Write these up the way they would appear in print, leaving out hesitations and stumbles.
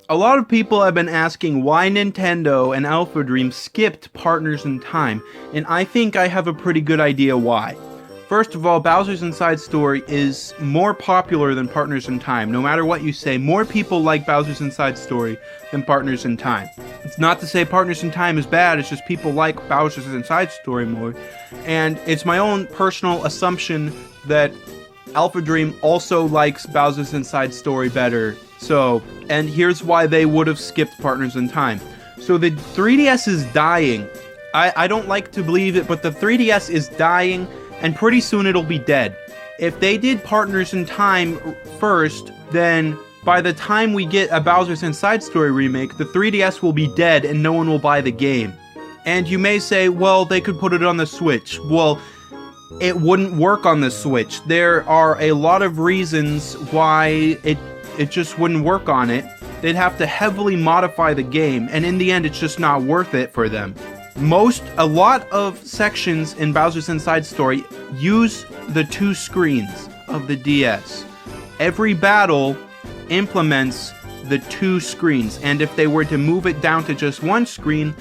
A lot of people have been asking why Nintendo and Alpha Dream skipped Partners in Time, and I think I have a pretty good idea why. First of all, Bowser's Inside Story is more popular than Partners in Time. No matter what you say, more people like Bowser's Inside Story than Partners in Time. It's not to say Partners in Time is bad, it's just people like Bowser's Inside Story more. And it's my own personal assumption that Alpha Dream also likes Bowser's Inside Story better. So, and here's why they would have skipped Partners in Time. So the 3DS is dying. I don't like to believe it, but the 3DS is dying, and pretty soon it'll be dead. If they did Partners in Time first, then by the time we get a Bowser's Inside Story remake, the 3DS will be dead and no one will buy the game. And you may say, well, they could put it on the Switch. Well, it wouldn't work on the Switch. There are a lot of reasons why it just wouldn't work on it. They'd have to heavily modify the game, and in the end, it's just not worth it for them. A lot of sections in Bowser's Inside Story use the two screens of the DS. Every battle implements the two screens, and if they were to move it down to just one screen,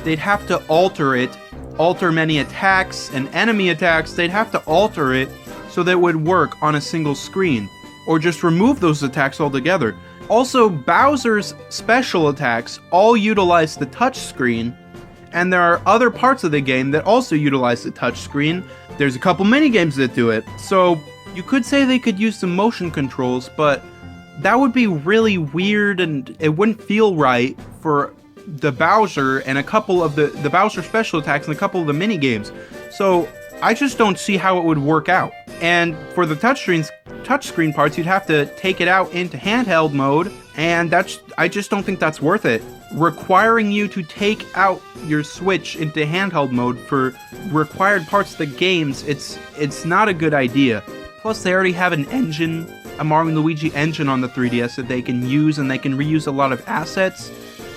they'd have to alter many attacks and enemy attacks. They'd have to alter it so that it would work on a single screen, or just remove those attacks altogether. Also, Bowser's special attacks all utilize the touchscreen, and there are other parts of the game that also utilize the touchscreen. There's a couple minigames that do it, so you could say they could use some motion controls, but that would be really weird and it wouldn't feel right for the Bowser and a couple of the Bowser special attacks and a couple of the minigames. So I just don't see how it would work out. And for the touchscreen parts, you'd have to take it out into handheld mode, and I just don't think that's worth it. Requiring you to take out your Switch into handheld mode for required parts of the games, it's not a good idea. Plus, they already have an engine, a Mario & Luigi engine on the 3DS that they can use, and they can reuse a lot of assets,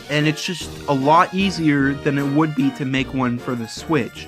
and it's just a lot easier than it would be to make one for the Switch.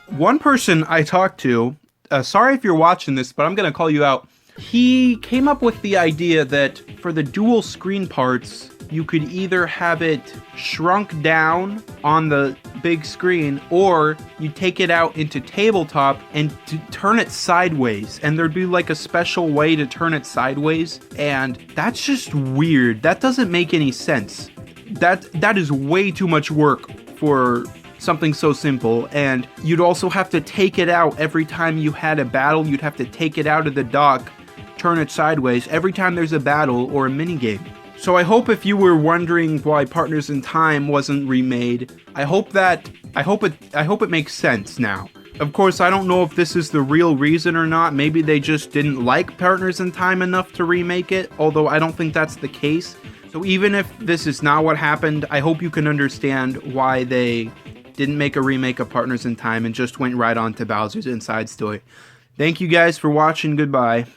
One person I talked to, sorry if you're watching this, but I'm gonna call you out. He came up with the idea that for the dual screen parts, you could either have it shrunk down on the big screen, or you take it out into tabletop and turn it sideways, and there'd be like a special way to turn it sideways, and that's just weird. That doesn't make any sense. That is way too much work for something so simple, and you'd also have to take it out every time you had a battle. You'd have to take it out of the dock, turn it sideways every time there's a battle or a minigame. So I hope if you were wondering why Partners in Time wasn't remade, I hope it makes sense now. Of course, I don't know if this is the real reason or not. Maybe they just didn't like Partners in Time enough to remake it, although I don't think that's the case. So even if this is not what happened, I hope you can understand why they didn't make a remake of Partners in Time and just went right on to Bowser's Inside Story. Thank you guys for watching. Goodbye.